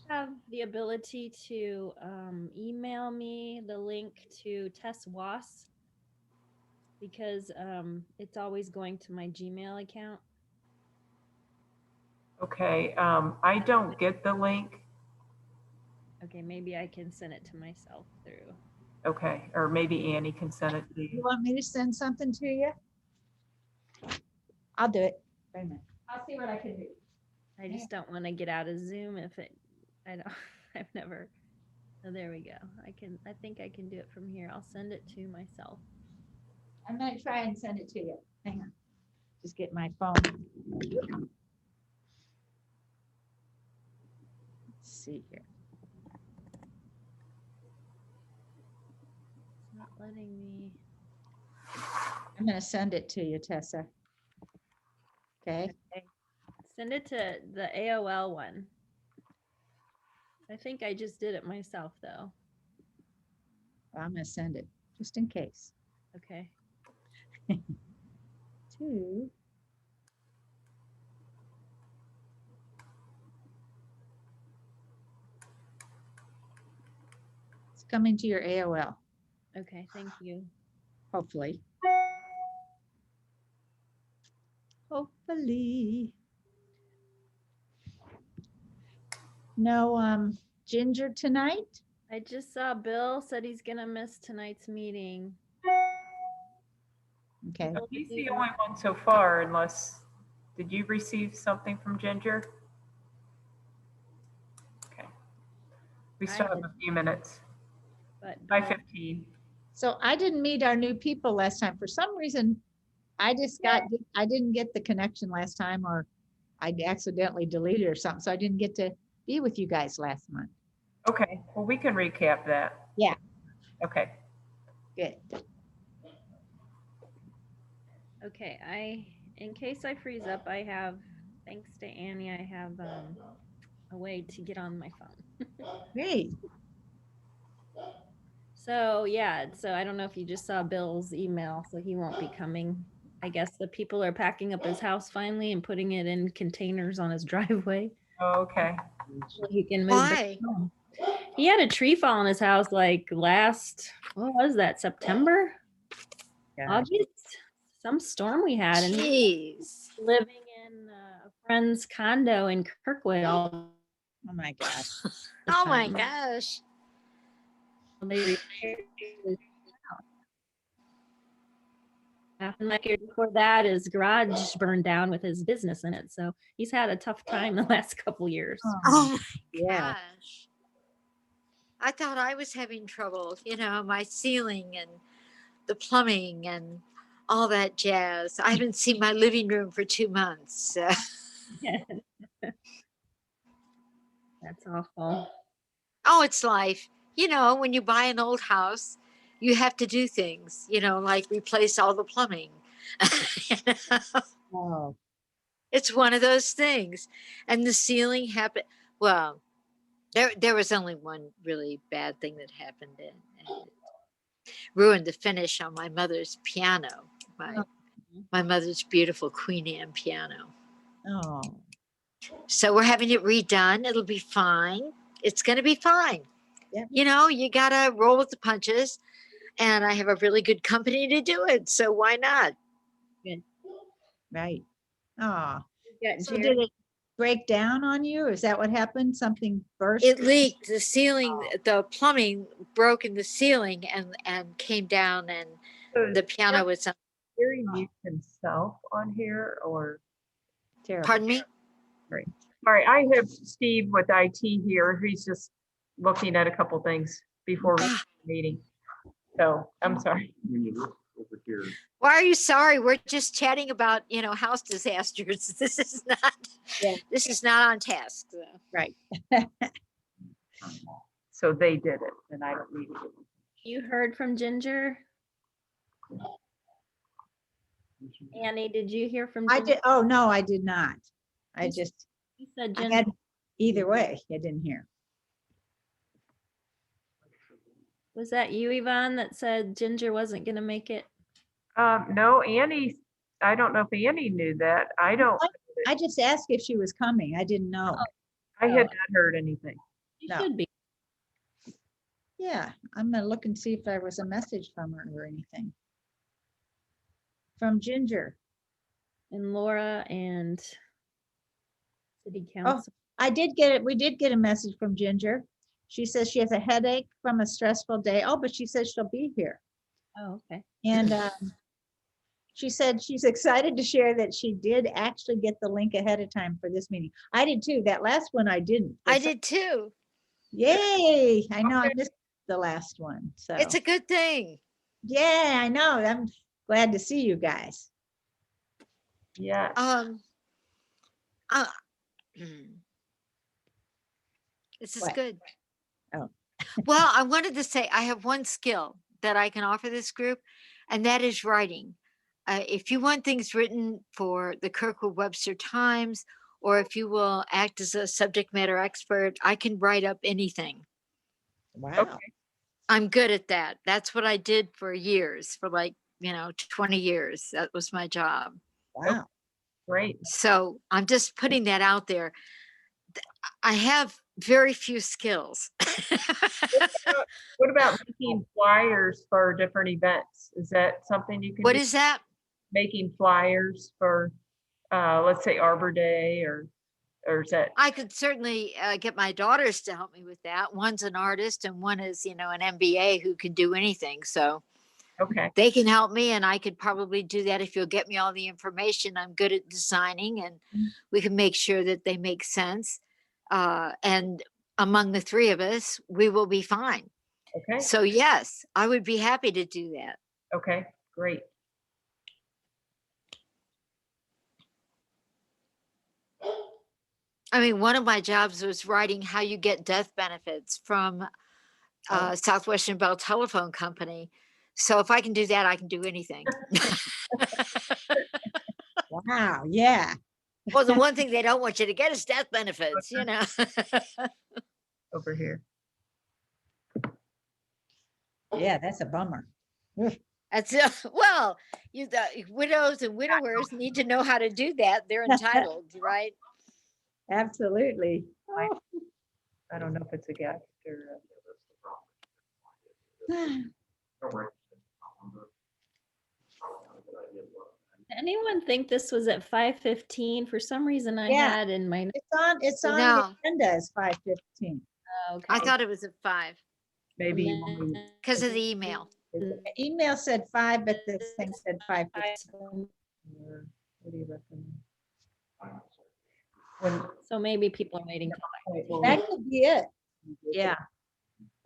have the ability to email me the link to Tess Was because it's always going to my Gmail account. Okay, I don't get the link. Okay, maybe I can send it to myself through. Okay, or maybe Annie can send it to You you. want me to send something to you? I'll do it. Wait a minute. I'll see what I can do. I just don't want to get out of Zoom if it. I don't. I've never. Oh, there we go. I can. I think I can do it from here. I'll send it to myself. I'm gonna try and send it to you. Hang on. Just get my phone. Let's see here. It's not letting me. I'm gonna send it to you, Tessa. Okay. Send it to the AOL one. I think I just did it myself though. I'm gonna send it just in case. Okay. To it's coming to your AOL, Okay. Thank you. hopefully. Hopefully. No Ginger tonight? I just saw Bill said he's gonna miss tonight's meeting. Okay. He's the only one so far, unless, did you receive something from Ginger? Okay. We still have a few minutes. But By 15. So I didn't meet our new people last time. For some reason, I didn't get the connection last time, or I accidentally deleted or something. So I didn't get to be with you guys last month. Okay, well, we can recap that. Yeah. Okay. Good. okay, in case I freeze up, I have, thanks to Annie, I have a way to get on my phone. Great. So yeah, so I don't know if you just saw Bill's email, so he won't be coming. I guess the people are packing up his house finally and putting it in containers on his driveway Oh, okay. so he can move back Why? home. He had a tree fall on his house like last, what was that, September? August? Some storm we had, and he's Jeez. living in a friend's condo in Kirkwood all Oh my gosh. the Oh my time. gosh. They repaired his house. And like year before that, his garage burned down with his business in it. So he's had a tough time the last couple years. Oh my Yeah. gosh. I thought I was having trouble, my ceiling and the plumbing and all that jazz. I haven't seen my living room for 2 months. So. That's awful. Oh, it's life. When you buy an old house, you have to do things, like replace all the plumbing. You know? Oh. It's one of those things. And the ceiling happened. Well, there was only one really bad thing that happened, and it ruined the finish on my mother's piano. My mother's beautiful Queen Anne piano. Oh. So we're having it redone. It'll be fine. It's going to be fine. Yep. You got to roll with the punches, and I have a really good company to do it. So why not? Right. Oh. Yeah, So did it break down on you? Is that what happened? Something burst? It leaked. The ceiling, the plumbing broke in the ceiling and came down, and the piano was. Gary mute himself on here, or? Terrible. Pardon me? Right. All right, I have Steve with IT here. He's just looking at a couple things before we start the meeting. So I'm sorry. When you look over here, Why are you sorry? We're just chatting about house disasters. This is not. Yeah. This is not on task. So. Right. So they did it, and I don't need it. You heard from Ginger? Annie, did you hear from I Ginger? did. Oh, no, I did not. I You just, You said I Ginger. had, either way, I didn't hear. Was that you, Yvonne, that said Ginger wasn't going to make it? No, Annie, I don't know if Annie knew that. I don't, I just asked if she was coming. I didn't know. I had not heard anything. You No. should be. Yeah, I'm gonna look and see if there was a message from her or anything. From Ginger. And Laura and city council. I did get it. We did get a message from Ginger. She says she has a headache from a stressful day. Oh, but she says she'll be here. Oh, okay. And she said she's excited to share that she did actually get the link ahead of time for this meeting. I did too. That last one I didn't. I But so- did too. Yay! I know I missed the last one. So It's a good thing. yeah, I know. I'm glad to see you guys. Yeah, Uh, hmm. This is What? good. Oh. Well, I wanted to say I have one skill that I can offer this group, and that is writing. If you want things written for the Kirkwood Webster Times, or if you will act as a subject matter expert, I can write up anything. Wow. I'm good at that. That's what I did for years, for like, 20 years. That was my job. Wow. great. So I'm just putting that out there. I have very few skills. What about making flyers for different events? Is that something you can What do? is that? Making flyers for, let's say Arbor Day or is that, I could certainly get my daughters to help me with that. One's an artist and one is, an MBA who can do anything. So okay, they can help me, and I could probably do that if you'll get me all the information. I'm good at designing, and we can make sure that they make sense. And among the three of us, we will be fine. okay, So yes, I would be happy to do that. okay, great. I mean, one of my jobs was writing how you get death benefits from Southwestern Bell Telephone Company. So if I can do that, I can do anything. Wow. Yeah. Well, the one thing they don't want you to get is death benefits, Over here. Yeah, that's a bummer. That's well, the widows and widowers need to know how to do that. They're entitled, right? Absolutely. Oh. I don't know if it's a guest or. Anyone think this was at 5:15? For some reason I Yeah. had in my, It's on No. the agenda as 5:15. okay. I thought it was at 5 Maybe. because of the email. The email said 5, but this thing said 5:15. What do you recommend? When, So maybe people are waiting. till- That could be it. Yeah.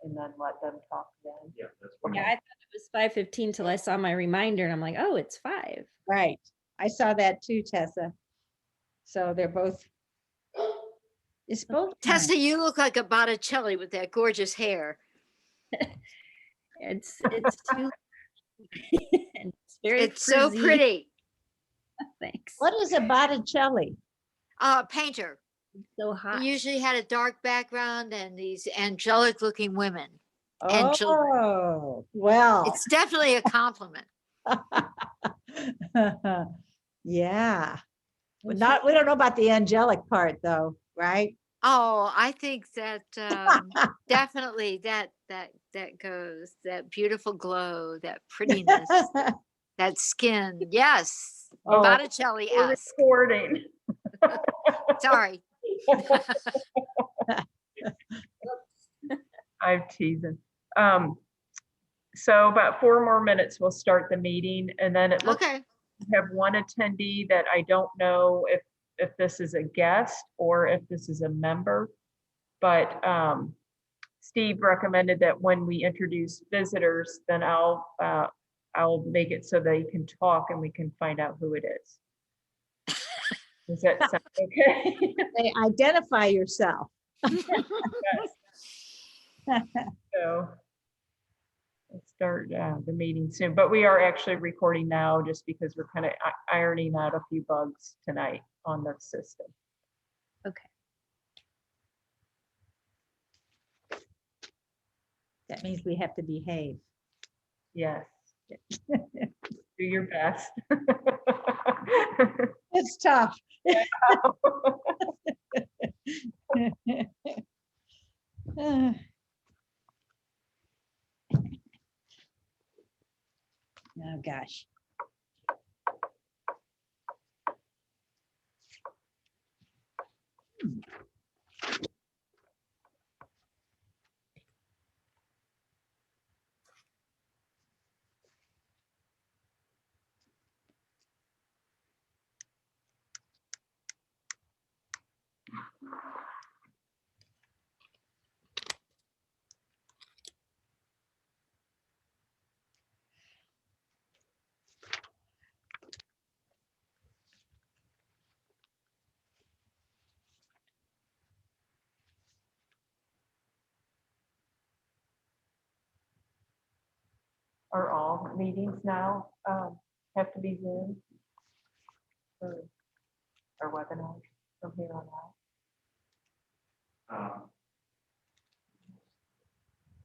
and then let them talk then. Yeah, that's Yeah, what. I thought it was 5:15 till I saw my reminder and I'm like, oh, it's 5. Right. I saw that too, Tessa. So they're both. It's both. times. Tessa, you look like a Botticelli with that gorgeous hair. It's too. and it's very It's so frizzy. pretty. Thanks. What is a Botticelli? Painter. So hot. He usually had a dark background and these angelic looking women. And children. Oh, well. It's definitely a compliment. Yeah. But not, we don't know about the angelic part though, right? Oh, I think that definitely that goes, that beautiful glow, that prettiness, that skin. Yes, Oh. Botticelli We're esque. recording. Sorry. I'm teasing. So about 4 more minutes, we'll start the meeting, and then it looks like Okay. we have one attendee that I don't know if this is a guest or if this is a member. But Steve recommended that when we introduce visitors, then I'll make it so they can talk and we can find out who it is. Does that sound okay? Say, identify yourself. So let's start the meeting soon, but we are actually recording now just because we're kind of ironing out a few bugs tonight on the system. Okay. That means we have to behave. Yes. Do your best. It's tough. Uh, Oh, gosh. Are all meetings now have to be Zoom? Or webinars from here on out?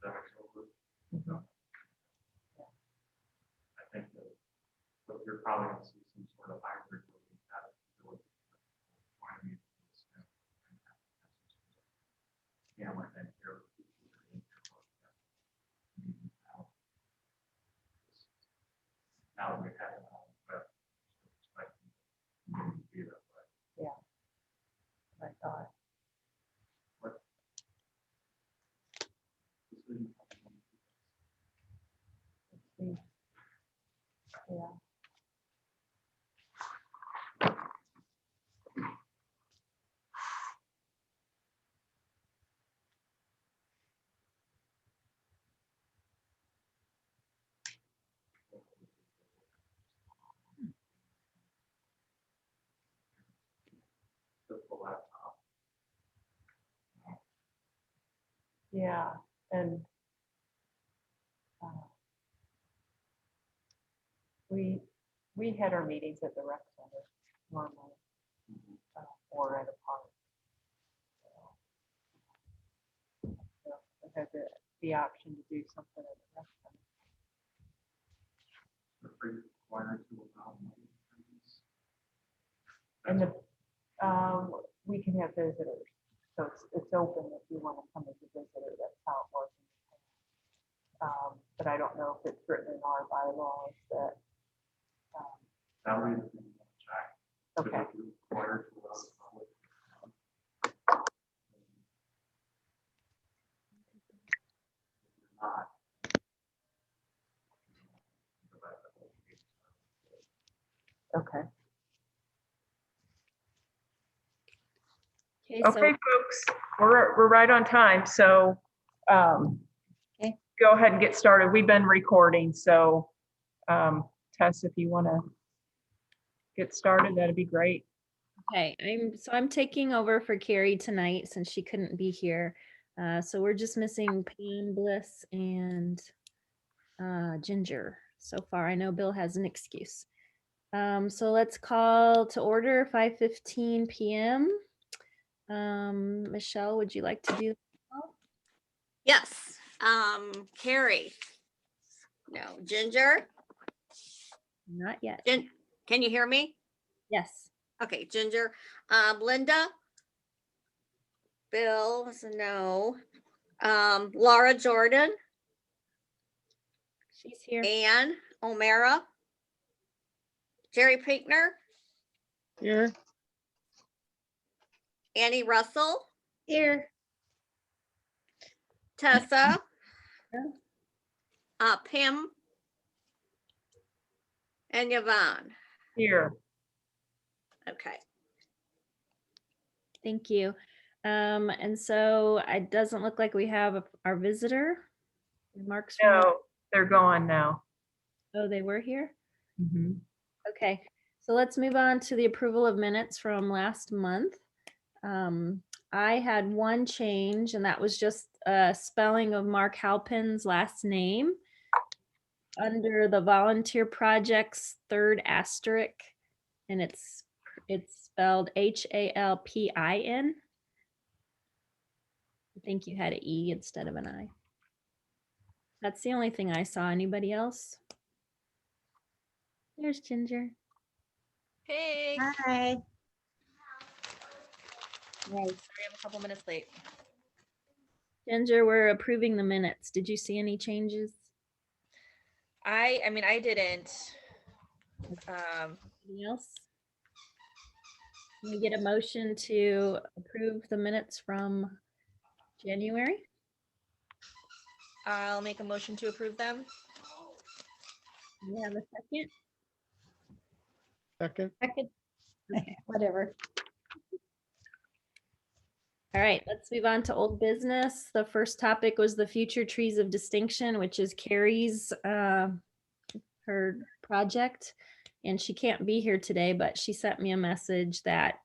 That's over. Mhm. I think that, but you're probably gonna see some sort of hybrid where we have ability to find these, and have some sort of camera and here. Now we have it on web. So it's like, be that way. Yeah. I thought, But this is- let's see. Yeah. Just the laptop. Yeah, and we had our meetings at the rec center normally, or at a park. So we had the option to do something at the rec center. Are you required to allow money? And we can have visitors, so it's open if you want to come as a visitor, that's how it works. But I don't know if it's written in our bylaws that, That way you can check. okay, If you're required to allow the public. If you're not. okay. Okay, Okay, folks, we're right on time, so Okay. go ahead and get started. We've been recording, so Tess, if you want to get started, that'd be great. Okay, I'm taking over for Carrie tonight since she couldn't be here. So we're just missing Pam, Bliss, and Ginger so far. I know Bill has an excuse. So let's call to order 5:15 p.m. Michelle, would you like to do? Yes, Carrie. No, Ginger. Not yet. Can you hear me? Yes. Okay, Ginger. Linda. Bill is a no. Laura Jordan, She's here. Ann O'Mara, Jerry Pinkner, Here. Annie Russell, Here. Tessa, Yeah. Pam, and Yvonne. Here, Okay. Thank you. And so it doesn't look like we have our visitor. Remarks from no, they're gone now. oh, they were here? Mhm. Okay, so let's move on to the approval of minutes from last month. I had one change, and that was just a spelling of Mark Halpin's last name under the volunteer project's third asterisk, and it's spelled Halpin. I think you had an E instead of an I. That's the only thing I saw. Anybody else? There's Ginger. Hey. Hi. Sorry, I'm a couple minutes late. Ginger, we're approving the minutes. Did you see any changes? I mean, I didn't. Anything else? Can we get a motion to approve the minutes from January? I'll make a motion to approve them. Do we have a second? Second, Second. Whatever. All right, let's move on to old business. The first topic was the future trees of distinction, which is Carrie's her project. And she can't be here today, but she sent me a message that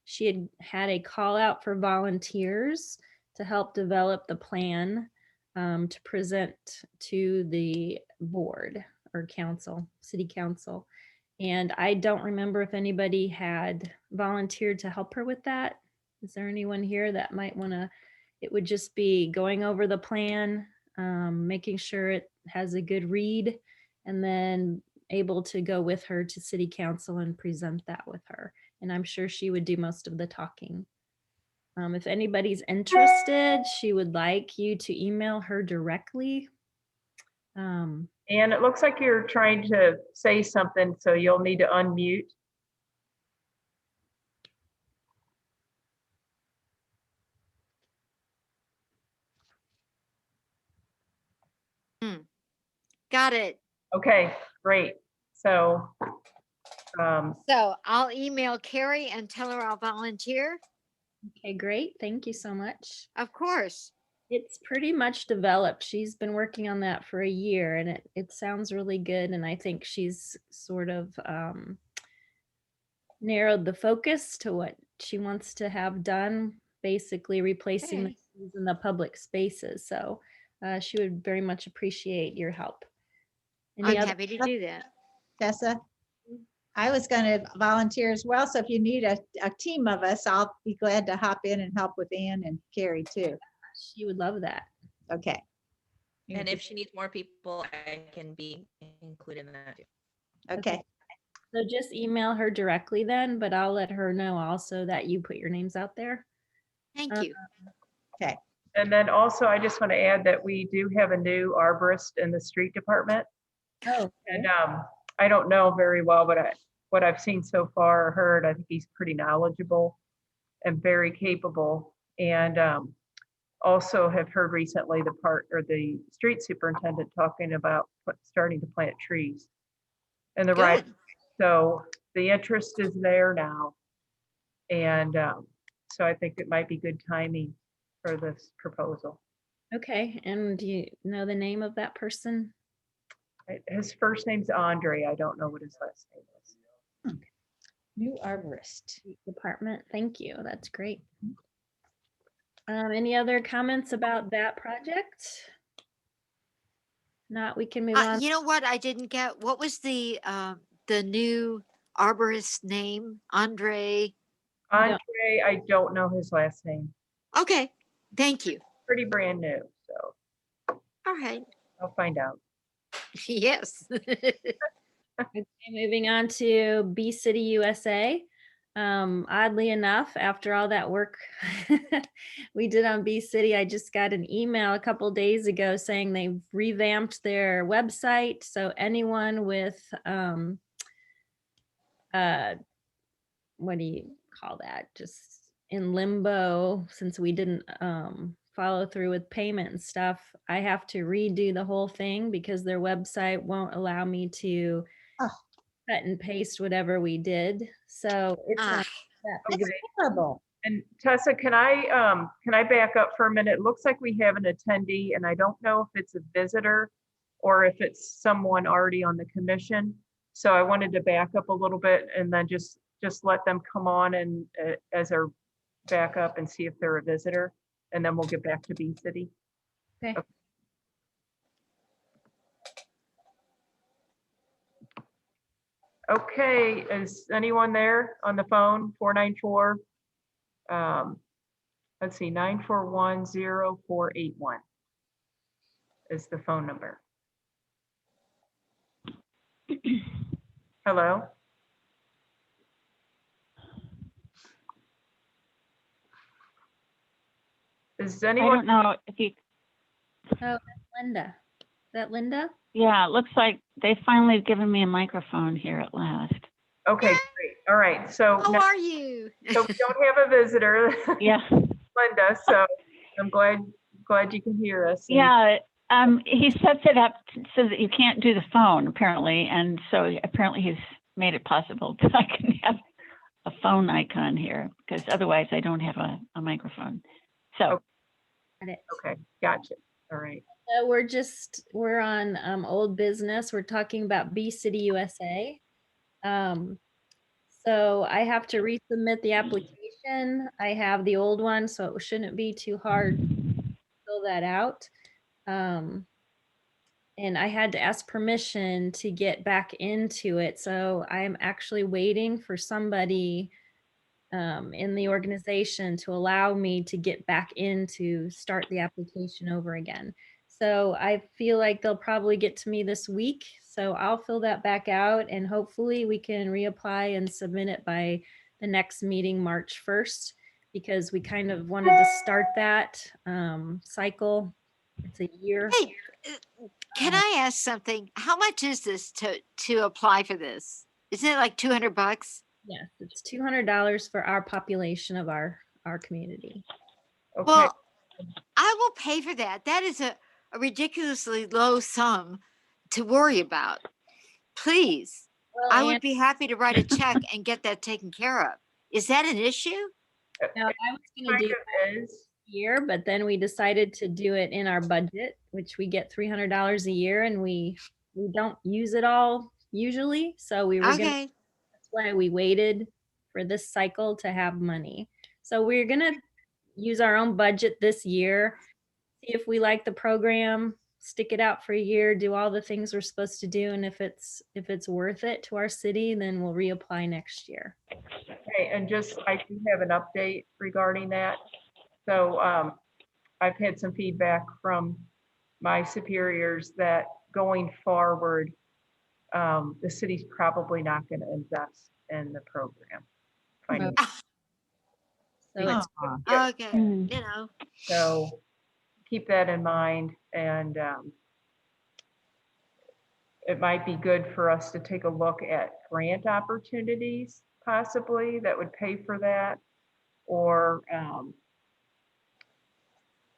she had had a call out for volunteers to help develop the plan to present to the board or council, city council. And I don't remember if anybody had volunteered to help her with that. Is there anyone here that might want to, it would just be going over the plan, making sure it has a good read, and then able to go with her to city council and present that with her. And I'm sure she would do most of the talking. If anybody's interested, she would like you to email her directly. And it looks like you're trying to say something, so you'll need to unmute. Got it. Okay, great. So, So I'll email Carrie and tell her I'll volunteer. Okay, great. Thank you so much. Of course. It's pretty much developed. She's been working on that for a year and it sounds really good. And I think she's sort of narrowed the focus to what she wants to have done, basically replacing the Okay. trees in the public spaces. So she would very much appreciate your help. Any I'm other- happy to do that. Tessa, I was going to volunteer as well. So if you need a team of us, I'll be glad to hop in and help with Ann and Carrie too. She would love that. Okay. And if she needs more people, I can be included in that too. Okay, So just email her directly then, but I'll let her know also that you put your names out there. Thank you. and then also I just want to add that we do have a new arborist in the street department. Oh, And I don't know very well, but what I've seen so far or heard, I think he's pretty knowledgeable and very capable. And also have heard recently the street superintendent talking about starting to plant trees. And the right, Good. so the interest is there now. And so I think it might be good timing for this proposal. okay. And do you know the name of that person? His first name's Andre. I don't know what his last name is. new arborist. Department. Thank you. That's great. Any other comments about that project? Not, we can move on. You know what I didn't get? What was the new arborist name? Andre. Andre, I don't know his last name. Okay. Thank you. Pretty brand new, so All right. I'll find out. Yes. Okay, moving on to B City USA. Oddly enough, after all that work we did on B City, I just got an email a couple days ago saying they've revamped their website. So anyone with what do you call that? Just in limbo, since we didn't follow through with payment and stuff, I have to redo the whole thing because their website won't allow me to Oh. cut and paste whatever we did. So it's Ah. not that big of Okay. Horrible. And Tessa, can I back up for a minute? It looks like we have an attendee and I don't know if it's a visitor or if it's someone already on the commission. So I wanted to back up a little bit and then just let them come on and as our backup and see if they're a visitor. And then we'll get back to B City. Okay. Okay, is anyone there on the phone? 494. Let's see, 9410481 is the phone number. Hello? Is I anyone, don't know if you, Linda. Is that Linda? yeah, it looks like they finally given me a microphone here at last. okay, great. All right. So How now, are you? so we don't have a visitor, Yeah, Linda, so I'm glad you can hear us. and- yeah. He sets it up so that you can't do the phone apparently. And so apparently he's made it possible that I can have a phone icon here because otherwise I don't have a microphone. So, Got it. Okay, gotcha. All right. We're on old business. We're talking about Bee City USA. So I have to resubmit the application. I have the old one, so it shouldn't be too hard to fill that out. And I had to ask permission to get back into it. So I'm actually waiting for somebody in the organization to allow me to get back in to start the application over again. So I feel like they'll probably get to me this week. So I'll fill that back out and hopefully we can reapply and submit it by the next meeting, March 1st, because we kind of wanted to start that cycle. It's a year. Hey, can I ask something? How much is this to apply for this? Isn't it like $200? Yes, it's $200 for our population of our community. Okay, Well, I will pay for that. That is a ridiculously low sum to worry about. Please, Well, I and would be happy to write a check and get that taken care of. Is that an issue? now I was gonna kind do of is. year, but then we decided to do it in our budget, which we get $300 a year and we don't use it all usually. So we were gonna, Okay. that's why we waited for this cycle to have money. So we're gonna use our own budget this year, see if we like the program, stick it out for a year, do all the things we're supposed to do. And if it's worth it to our city, then we'll reapply next year. Okay, and just, I do have an update regarding that. So I've had some feedback from my superiors that going forward, the city's probably not going to invest in the program. financially. So it's Okay. Hmm. You know, So keep that in mind, and it might be good for us to take a look at grant opportunities possibly that would pay for that, or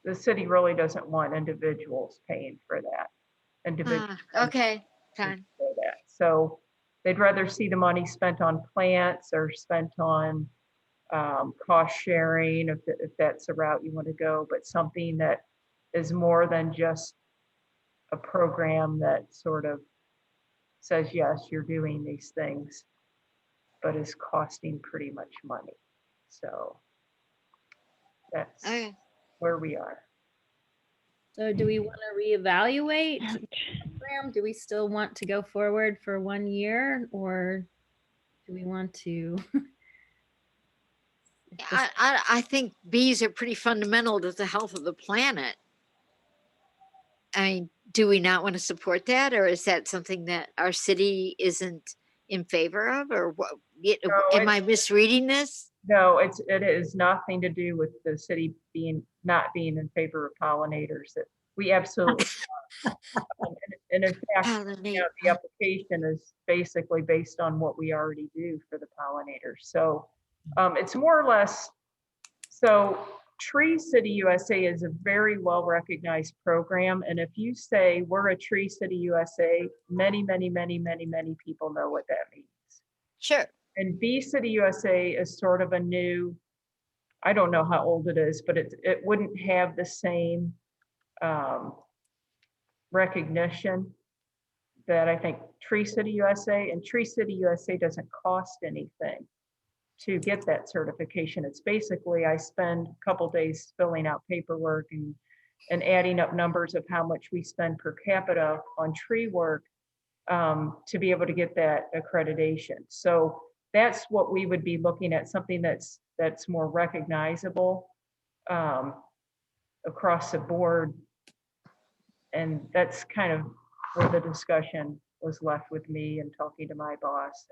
the city really doesn't want individuals paying for that. Individuals okay, fine. for that. So they'd rather see the money spent on plants or spent on cost sharing, if that's the route you want to go, but something that is more than just a program that sort of says, yes, you're doing these things, but is costing pretty much money. So that's Okay. where we are. So do we want to reevaluate the program? Do we still want to go forward for 1 year or do we want to? If this- I think bees are pretty fundamental to the health of the planet. I mean, do we not want to support that, or is that something that our city isn't in favor of, or what? Am I misreading this? No, it is nothing to do with the city not being in favor of pollinators. That we absolutely are. And in fact, Pollinate. the application is basically based on what we already do for the pollinators. So it's more or less, so Tree City USA is a very well recognized program. And if you say we're a Tree City USA, many, many, many, many, many people know what that means. Sure. And Bee City USA is sort of a new, I don't know how old it is, but it wouldn't have the same recognition that I think Tree City USA, and Tree City USA doesn't cost anything to get that certification. It's basically, I spend a couple days filling out paperwork and adding up numbers of how much we spend per capita on tree work to be able to get that accreditation. So that's what we would be looking at, something that's more recognizable across the board. And that's kind of where the discussion was left with me and talking to my boss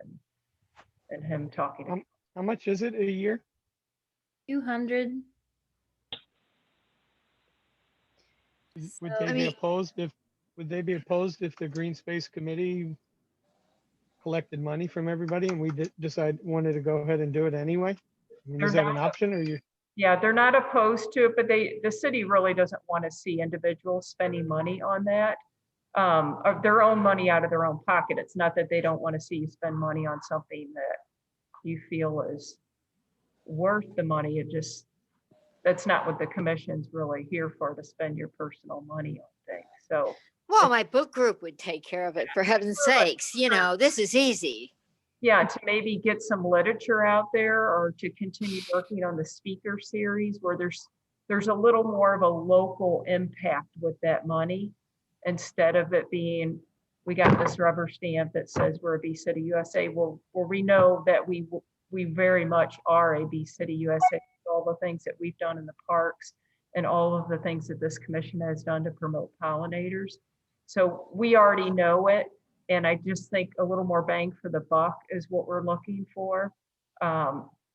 and him talking to me. How much is it a year? 200. Would So- they I be mean- opposed if, would they be opposed if the Green Space Committee collected money from everybody and we wanted to go ahead and do it anyway? I mean, is They're that an not- option or you? Yeah, they're not opposed to it, but the city really doesn't want to see individuals spending money on that. Of their own money out of their own pocket. It's not that they don't want to see you spend money on something that you feel is worth the money. It just, that's not what the commission's really here for, to spend your personal money on things. So, Well, my book group would take care of it, for heaven's sakes. This is easy. yeah, to maybe get some literature out there or to continue working on the speaker series where there's a little more of a local impact with that money, instead of it being, we got this rubber stamp that says we're a Bee City USA. Well, we know that we very much are a Bee City USA. All the things that we've done in the parks and all of the things that this commission has done to promote pollinators. So we already know it. And I just think a little more bang for the buck is what we're looking for.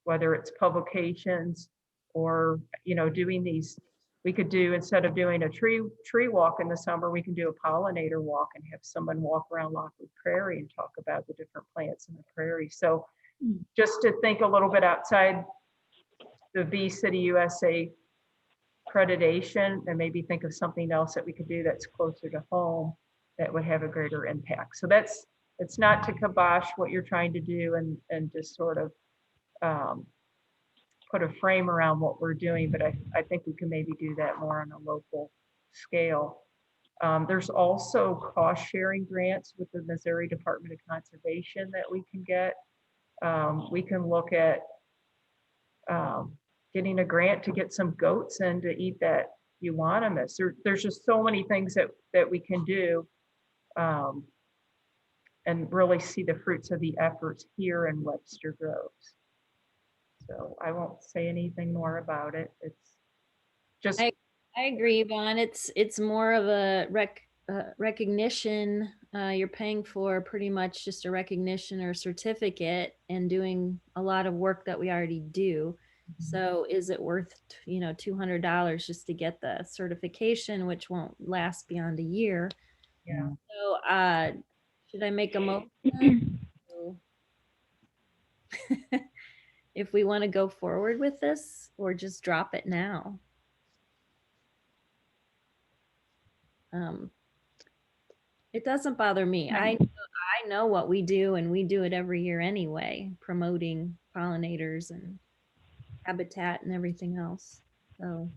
Whether it's publications or, doing these, we could do, instead of doing a tree walk in the summer, we can do a pollinator walk and have someone walk around Lockwood Prairie and talk about the different plants in the prairie. So just to think a little bit outside the Bee City USA accreditation and maybe think of something else that we could do that's closer to home that would have a greater impact. So it's not to kibosh what you're trying to do and just sort of put a frame around what we're doing, but I think we can maybe do that more on a local scale. There's also cost sharing grants with the Missouri Department of Conservation that we can get. We can look at getting a grant to get some goats in to eat that euonymus. There's just so many things that we can do and really see the fruits of the efforts here in Webster Groves. So I won't say anything more about it. It's just. I agree, Yvonne. It's more of a recognition. You're paying for pretty much just a recognition or certificate and doing a lot of work that we already do. So is it worth, $200 just to get the certification, which won't last beyond a year? Yeah. So should I make a motion? If we want to go forward with this or just drop it now? It doesn't bother me. I know what we do and we do it every year anyway, promoting pollinators and habitat and everything else. So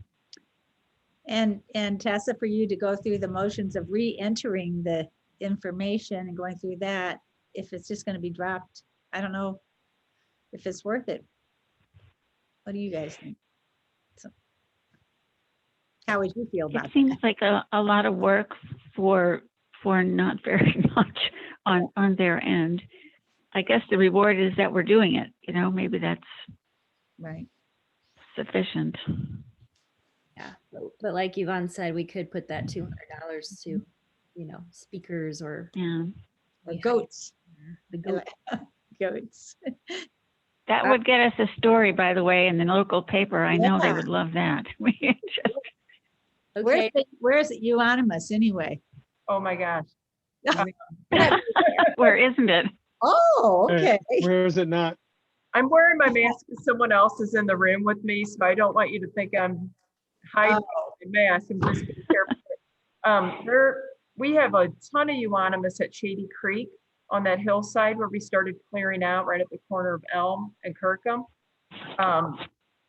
And Tessa, for you to go through the motions of re-entering the information and going through that, if it's just going to be dropped, I don't know if it's worth it. What do you guys think? So, how would you feel about It seems like a lot of work for not very much on their end. I guess the reward is that we're doing it, maybe that's Right. sufficient. yeah, but like Yvonne said, we could put that $200 to, speakers or Yeah. Or goats. the goat. Goats. That would get us a story, by the way, in the local paper. I know they Yeah. would love that. We just- Okay, Where's the euonymus anyway? Oh my gosh. Where isn't it? Oh, okay. Where is it not? I'm wearing my mask because someone else is in the room with me, so I don't want you to think I'm hiding my mask. I'm just being careful. We have a ton of euonymus at Shady Creek on that hillside where we started clearing out right at the corner of Elm and Kirkham.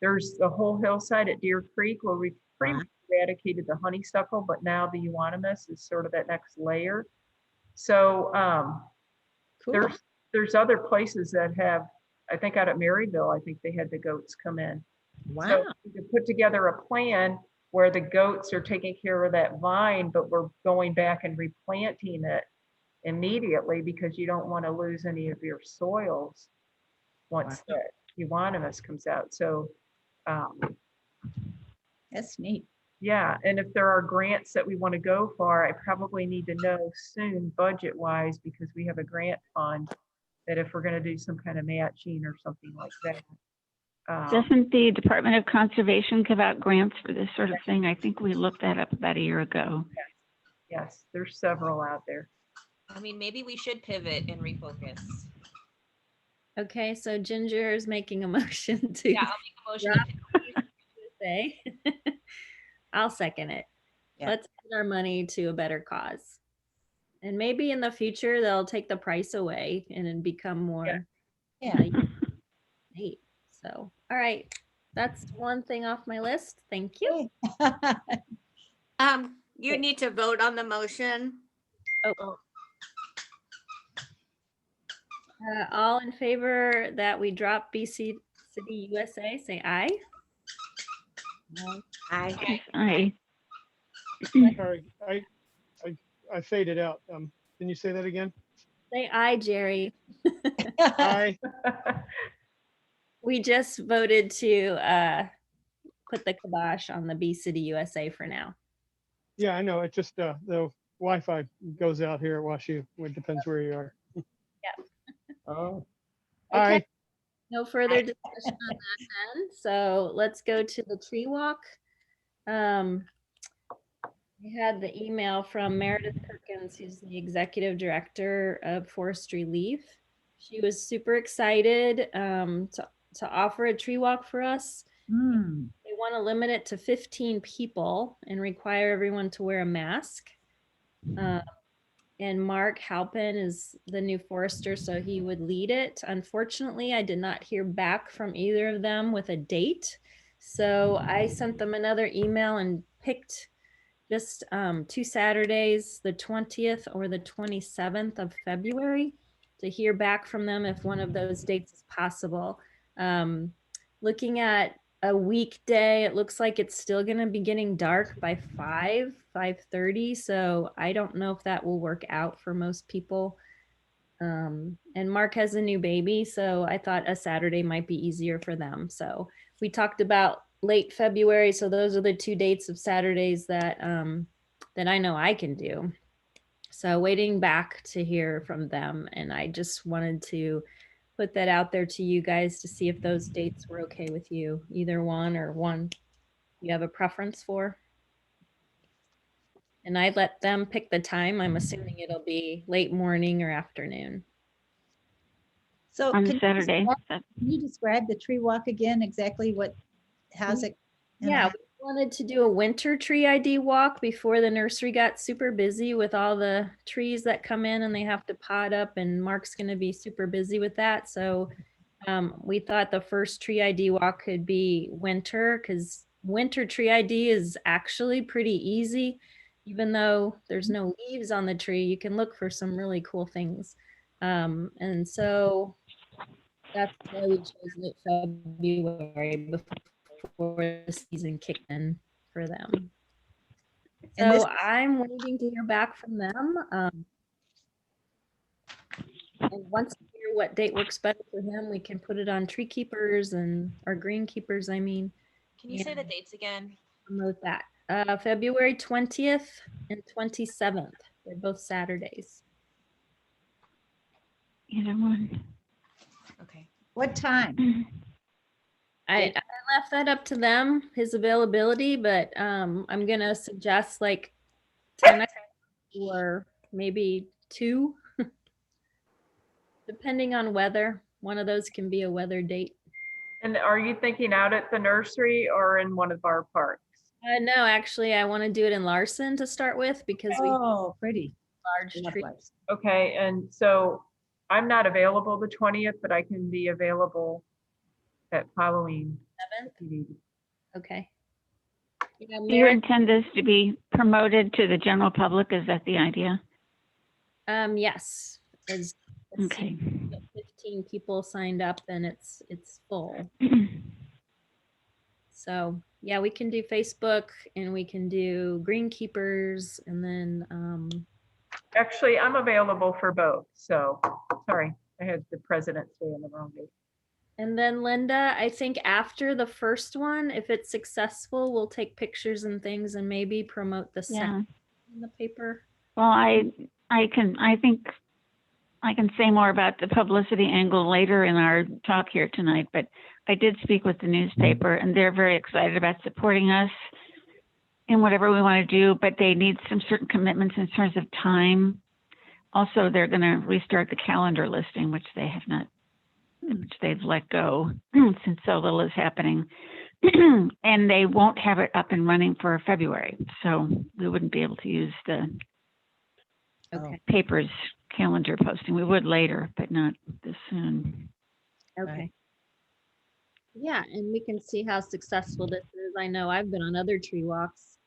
There's a whole hillside at Deer Creek where we pretty much eradicated the honeysuckle, but now the euonymus is sort of that next layer. So Cool. there's other places that have, I think out at Maryville, I think they had the goats come in. Wow. So we could put together a plan where the goats are taking care of that vine, but we're going back and replanting it immediately because you don't want to lose any of your soils once the euonymus comes out. So That's neat. yeah, and if there are grants that we want to go for, I probably need to know soon budget-wise because we have a grant fund that if we're going to do some kind of matching or something like that, Doesn't the Department of Conservation give out grants for this sort of thing? I think we looked that up about a year ago. Yes, there's several out there. I mean, maybe we should pivot and refocus. Okay, so Ginger is making a motion to Yeah, I'll make a motion. to say. I'll second it. Yeah. Let's put our money to a better cause. And maybe in the future, they'll take the price away and then become more. Yeah. Neat. So, all right. That's one thing off my list. Thank you. You need to vote on the motion. All in favor that we drop BC City USA, say aye. Aye. Sorry, I faded out. Can you say that again? Say aye, Jerry. Aye. We just voted to put the kibosh on the B City USA for now. Yeah, I know. It just, the Wi-Fi goes out here at WashU. It depends where you are. Oh, Aye. No further discussion on that then. So let's go to the tree walk. We had the email from Meredith Perkins, who's the executive director of Forestry Leaf. She was super excited to offer a tree walk for us. Hmm. They want to limit it to 15 people and require everyone to wear a mask. And Mark Halpin is the new forester, so he would lead it. Unfortunately, I did not hear back from either of them with a date. So I sent them another email and picked just 2 Saturdays, the 20th or the 27th of February, to hear back from them if one of those dates is possible. Looking at a weekday, it looks like it's still going to be getting dark by 5:30. So I don't know if that will work out for most people. And Mark has a new baby, so I thought a Saturday might be easier for them. So we talked about late February. So those are the 2 dates of Saturdays that that I know I can do. So waiting back to hear from them, and I just wanted to put that out there to you guys to see if those dates were okay with you, either one or one you have a preference for. And I let them pick the time. I'm assuming it'll be late morning or afternoon. So On can you Saturday. describe- Can you describe the tree walk again? Exactly how's it? Yeah, we wanted to do a winter tree ID walk before the nursery got super busy with all the trees that come in and they have to pot up, and Mark's going to be super busy with that. So we thought the first tree ID walk could be winter, because winter tree ID is actually pretty easy. Even though there's no leaves on the tree, you can look for some really cool things. And so that's why we chose late February before the season kicked in for them. And this- So I'm waiting to hear back from them. And once we hear what date works better for him, we can put it on Tree Keepers and our Green Keepers, I mean, Can you say the Yeah. dates again? promote that. February 20th and 27th. They're both Saturdays. Either one. Okay. What time? I left that up to them, his availability, but I'm gonna suggest like 10 or maybe 2, depending on weather. One of those can be a weather date. and are you thinking out at the nursery or in one of our parks? No, actually, I want to do it in Larson to start with because we have Oh, pretty. large Love trees. lights. Okay, and so I'm not available the 20th, but I can be available at Halloween. 7th. if you need it. Okay. Yeah, Do you Meredith, intend this to be promoted to the general public? Is that the idea? yes. As let's see, Okay. 15 people signed up, then it's full. So yeah, we can do Facebook and we can do Green Keepers, and then Actually, I'm available for both, so, sorry, I had the President's Day on the wrong day. Linda, I think after the first one, if it's successful, we'll take pictures and things and maybe promote the Yeah. second in the paper. Well, I think I can say more about the publicity angle later in our talk here tonight, but I did speak with the newspaper and they're very excited about supporting us in whatever we want to do, but they need some certain commitments in terms of time. Also, they're going to restart the calendar listing, which they have not, which they've let go since so little is happening. And they won't have it up and running for February. So we wouldn't be able to use the Okay, paper's calendar posting. We would later, but not this soon. okay. Yeah, and we can see how successful this is. I know I've been on other tree walks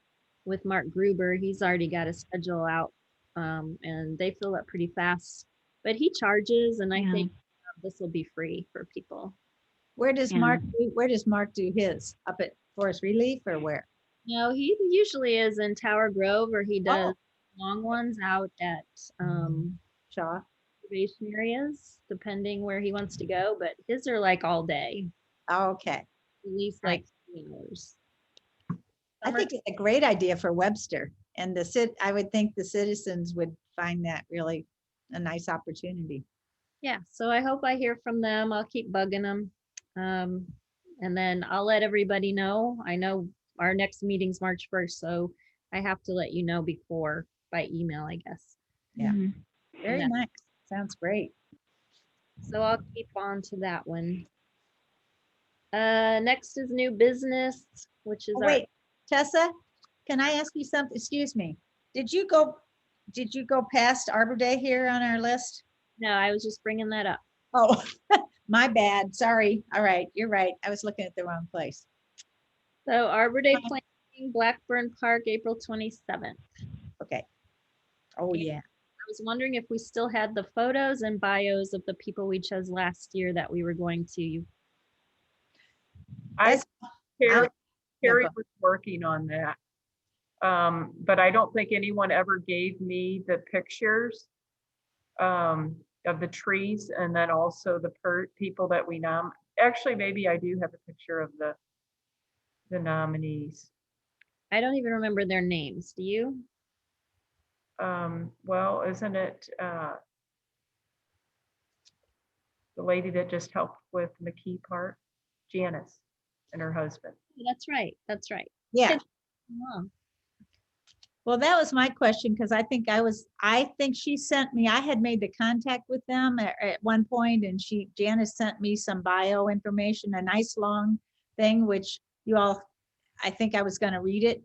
with Mark Gruber. He's already got a schedule out, and they fill up pretty fast. But he charges, and I Yeah. think this will be free for people. Where does Yeah. Mark do his? Up at Forest Relief or where? No, he usually is in Tower Grove, or he does Oh. long ones out at Shaw? conservation areas, depending where he wants to go. But his are like all day, Oh, okay. at least like 3 hours. I think it's a great idea for Webster and I would think the citizens would find that really a nice opportunity. Yeah, so I hope I hear from them. I'll keep bugging them. And then I'll let everybody know. I know our next meeting's March 1st, so I have to let you know before by email, I guess. Yeah. Mhm. Very Yeah. nice. Sounds great. So I'll keep on to that one. Next is new business, which is Oh, our, wait, Tessa, can I ask you something? Excuse me. Did you go past Arbor Day here on our list? no, I was just bringing that up. Oh, my bad. Sorry. All right. You're right. I was looking at the wrong place. So Arbor Day planting, Blackburn Park, April 27th. Okay. Oh, Yeah. yeah. I was wondering if we still had the photos and bios of the people we chose last year that we were going to. I, That's- Carrie, Yeah, Carrie go- was working on that. But I don't think anyone ever gave me the pictures of the trees and then also the people that we actually, maybe I do have a picture of the nominees. I don't even remember their names. Do you? Well, isn't it the lady that just helped with McKee Park, Janice and her husband? That's right. That's right. Yeah. Mom. Well, that was my question because I think she sent me, I had made the contact with them at one point and Janice sent me some bio information, a nice long thing, which I think I was going to read it,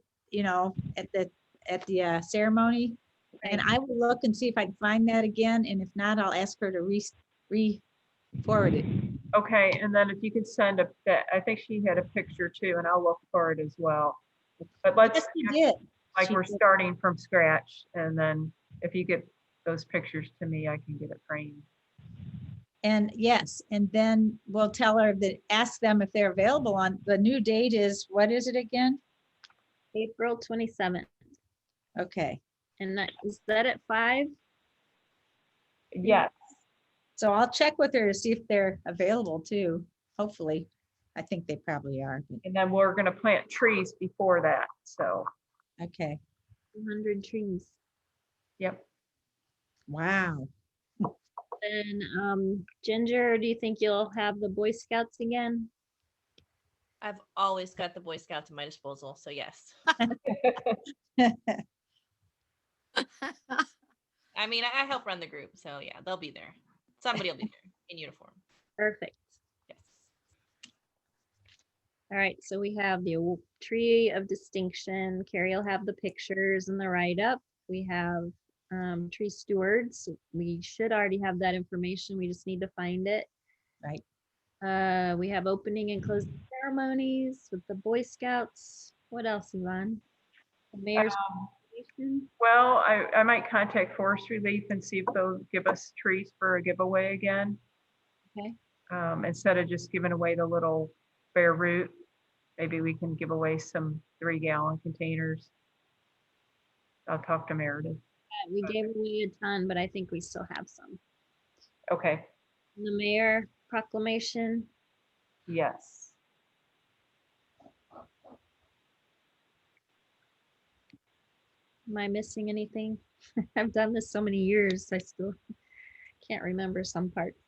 at the ceremony. And I will look and see if I can find that again. And if not, I'll ask her to re-forward it. Okay, and then if you could send I think she had a picture too, and I'll look for it as well. But let's, Yes, she did. like She we're did. starting from scratch, and then if you get those pictures to me, I can get it framed. And yes, and then we'll tell her ask them if they're available on, the new date is, what is it again? April 27th. Okay, And is that at 5? Yes, so I'll check with her to see if they're available too, hopefully. I think they probably are, but and then we're gonna plant trees before that, so, okay, 200 trees. yep. wow. And Ginger, do you think you'll have the Boy Scouts again? I've always got the Boy Scouts at my disposal, so yes. I mean, I help run the group, so yeah, they'll be there. Somebody will be there in uniform. Perfect. Yes. All right, so we have the tree of distinction. Carrie will have the pictures and the write-up. We have tree stewards. We should already have that information. We just need to find it. Right. We have opening and closing ceremonies with the Boy Scouts. What else, Yvonne? The mayor's presentation. Well, I might contact Forest Relief and see if they'll give us trees for a giveaway again. Okay. Instead of just giving away the little bare root, maybe we can give away some 3-gallon containers. I'll talk to Meredith. We gave away a ton, but I think we still have some. Okay, And the mayor proclamation. yes. Am I missing anything? I've done this so many years, I still Can't remember some parts.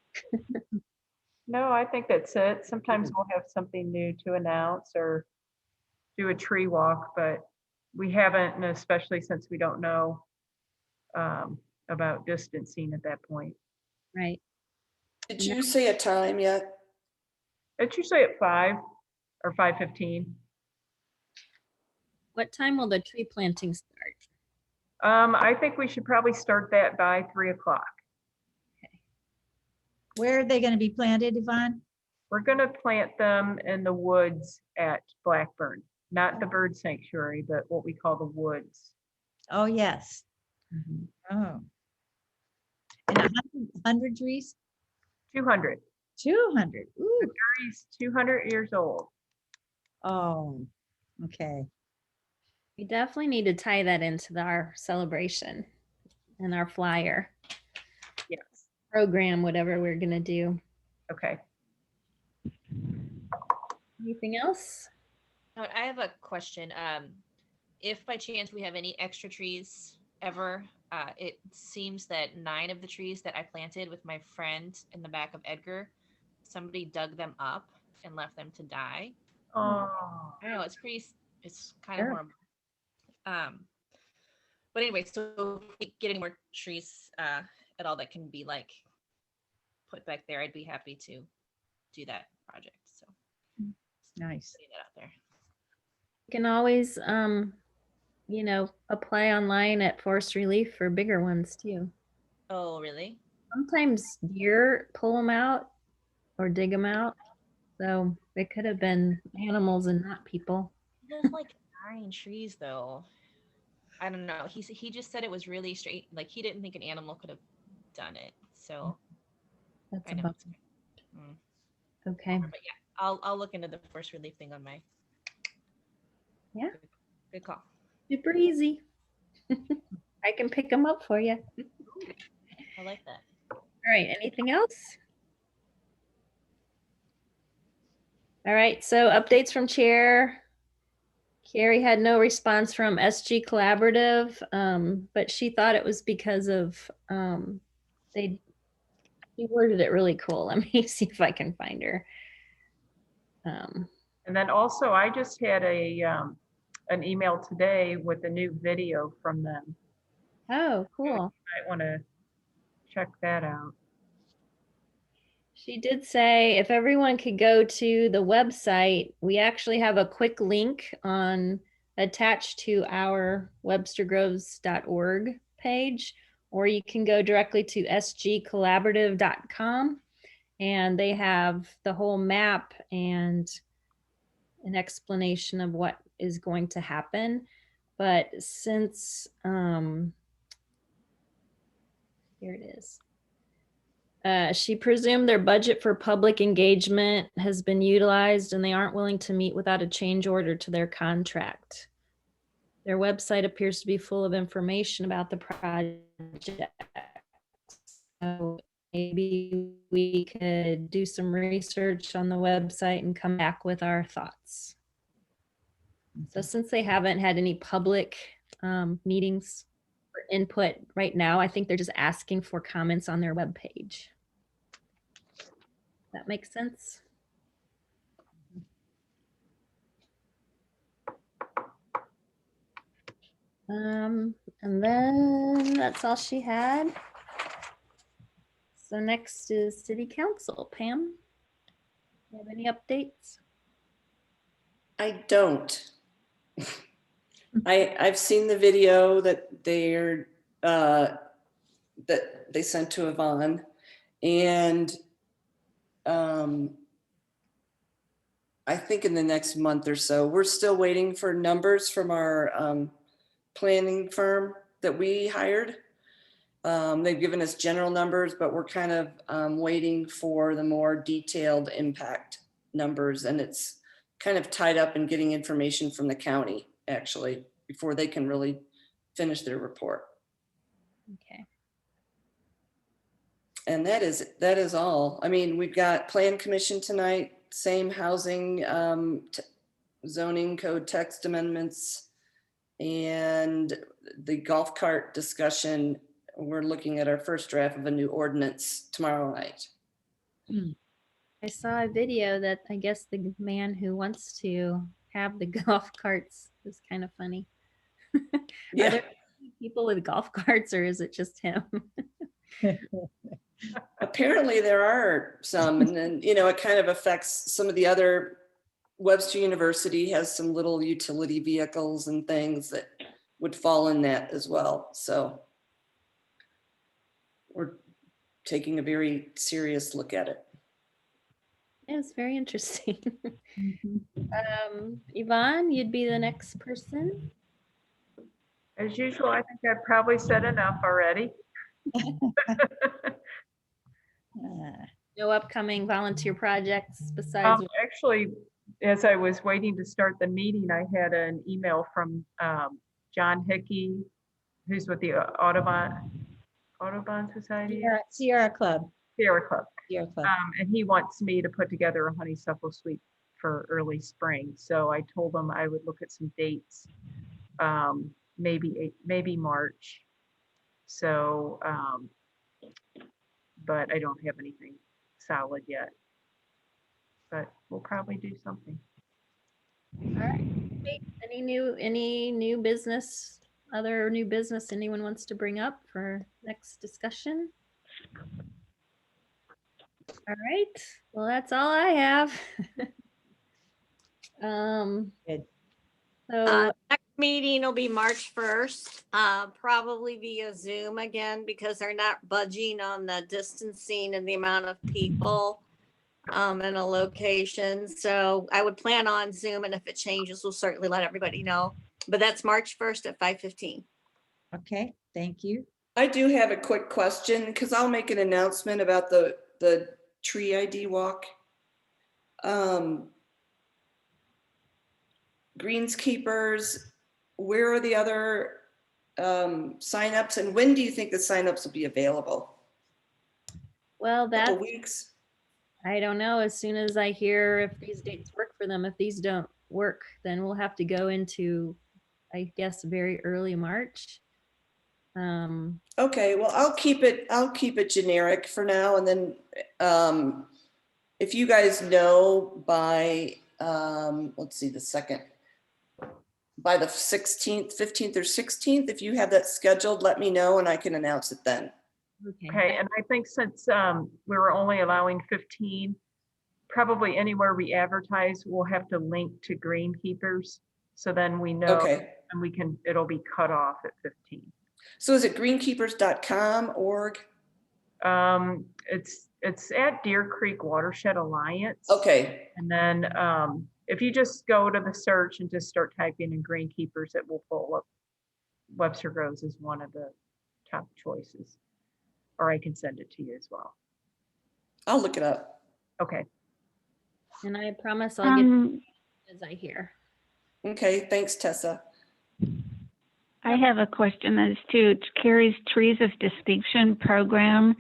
No, I think that's it. Sometimes we'll have something new to announce or do a tree walk, but we haven't, and especially since we don't know about distancing at that point. Right. Did you say a time yet? It's usually at 5 or 5:15. What time will the tree planting start? I think we should probably start that by 3 o'clock. Where are they going to be planted, Yvonne? We're gonna plant them in the woods at Blackburn, not the bird sanctuary, but what we call the woods. Oh, yes. Oh. And 100 trees? 200. 200. Ooh. Trees 200 years old. Oh, okay. We definitely need to tie that into our celebration and our flyer Yes. program, whatever we're gonna do. Okay. Anything else? Oh, I have a question. If by chance we have any extra trees ever, it seems that 9 of the trees that I planted with my friend in the back of Edgar, somebody dug them up and left them to die. Oh, I know it's kind of Sure. horrible. But anyway, so if we get any more trees at all that can be like put back there, I'd be happy to do that project. So Nice. putting that out there. You can always, apply online at Forest Relief for bigger ones too. Oh, really? Sometimes deer pull them out or dig them out. So it could have been animals and not people. There's like 9 trees though. I don't know. He just said it was really straight. Like he didn't think an animal could have done it. So That's I know. about okay. But yeah, I'll look into the Forest Relief thing on my. Yeah. Good call. Super easy. I can pick them up for you. I like that. All right. Anything else? All right. So updates from chair. Carrie had no response from SG Collaborative, but she thought it was because of she worded it really cool. Let me see if I can find her. and then also I just had an email today with a new video from them. Oh, cool. Might want to check that out. She did say if everyone could go to the website, we actually have a quick link attached to our webstergroves.org page, or you can go directly to sgcollaborative.com and they have the whole map and an explanation of what is going to happen. But since, here it is. She presumed their budget for public engagement has been utilized and they aren't willing to meet without a change order to their contract. Their website appears to be full of information about the project. So maybe we could do some research on the website and come back with our thoughts. So since they haven't had any public meetings or input right now, I think they're just asking for comments on their webpage. That makes sense. And then that's all she had. So next is City Council. Pam, you have any updates? I don't. I've seen the video that that they sent to Yvonne, and I think in the next month or so, we're still waiting for numbers from our planning firm that we hired. They've given us general numbers, but we're kind of waiting for the more detailed impact numbers, and it's kind of tied up in getting information from the county, actually, before they can really finish their report. Okay. And that is all. I mean, we've got Plan Commission tonight, same housing, zoning code text amendments, and the golf cart discussion we're looking at our first draft of a new ordinance tomorrow night. I saw a video that I guess the man who wants to have the golf carts is kind of funny. Are Yeah. there people with golf carts or is it just him? Apparently there are some, and then, you know, it kind of affects some of the other, Webster University has some little utility vehicles and things that would fall in that as well. So we're taking a very serious look at it. It was very interesting. Mhm. Yvonne, you'd be the next person. As usual, I think I've probably said enough already. No upcoming volunteer projects besides. Actually, as I was waiting to start the meeting, I had an email from John Hickey, who's with the Audubon Society, Sierra Club. Sierra Club. Sierra Club. And he wants me to put together a honeysuckle sweep for early spring. So I told him I would look at some dates, maybe March. So, but I don't have anything solid yet. But we'll probably do something. All right. Great. Any new business, other new business anyone wants to bring up for next discussion? All right. Well, that's all I have. Good. So Next meeting will be March 1st, probably via Zoom again, because they're not budging on the distancing and the amount of people in a location. So I would plan on Zoom, and if it changes, we'll certainly let everybody know. But that's March 1st at 5:15. Okay, thank you. I do have a quick question because I'll make an announcement about the tree ID walk. Greenskeepers, where are the other signups, and when do you think the signups will be available? well, Couple that's, weeks? I don't know. As soon as I hear if these dates work for them, if these don't work, then we'll have to go into, I guess, very early March. Okay, well, I'll keep it generic for now, and then if you guys know by let's see, by the 16th, 15th or 16th, if you have that scheduled, let me know and I can announce it then. Okay, and I think since we were only allowing 15, probably anywhere we advertise, we'll have to link to Greenkeepers. So then we know, Okay, and it'll be cut off at 15. so is it greenkeepers.com, org? It's at Deer Creek Watershed Alliance. Okay, And then if you just go to the search and just start typing in Greenkeepers, it will pull up Webster Groves as one of the top choices. Or I can send it to you as well. I'll look it up. Okay. And I promise I'll get as I hear. Okay, thanks, Tessa. I have a question as to Carrie's Trees of Distinction program.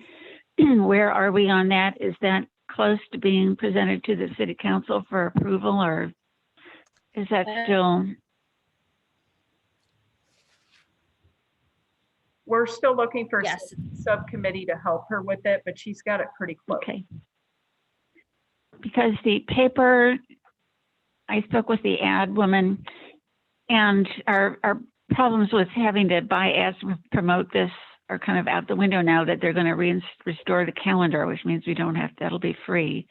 Where are we on that? Is that close to being presented to the city council for approval, or is that still? We're still looking for a Yes. subcommittee to help her with it, but she's got it pretty close. Okay. Because the paper, I spoke with the ad woman, and our problems with having to buy ads to promote this are kind of out the window now that they're going to restore the calendar, which means we don't have, that'll be free.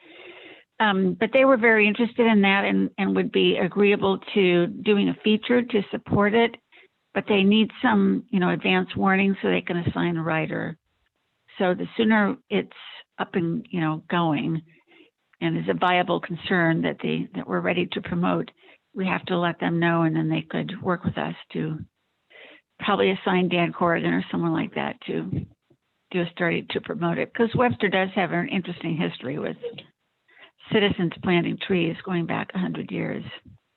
But they were very interested in that and would be agreeable to doing a feature to support it, but they need some, advance warning so they can assign a writer. So the sooner it's up and, going and is a viable concern that we're ready to promote, we have to let them know, and then they could work with us to probably assign Dan Corrigan or someone like that to do a study to promote it. Because Webster does have an interesting history with citizens planting trees going back 100 years.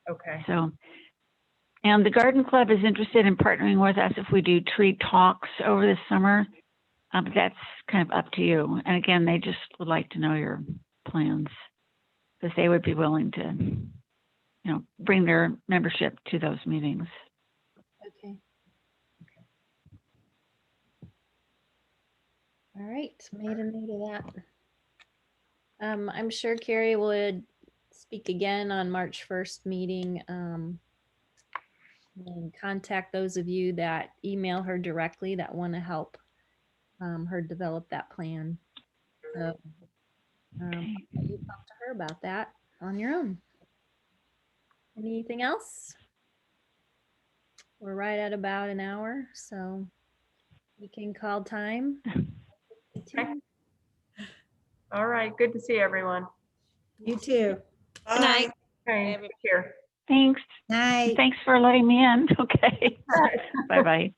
Okay. So, and the Garden Club is interested in partnering with us if we do tree talks over the summer. But that's kind of up to you. And again, they just would like to know your plans, because they would be willing to, bring their membership to those meetings. Okay. Made a note of that. I'm sure Carrie would speak again on March 1st meeting. And contact those of you that email her directly that want to help her develop that plan. So you talk to her about that on your own. Anything else? We're right at about an hour, so we can call time. Okay. All right, good to see everyone. You too. Good night. Okay, Everybody. take care. Thanks. Night. Thanks for letting me in. Okay. Bye-bye.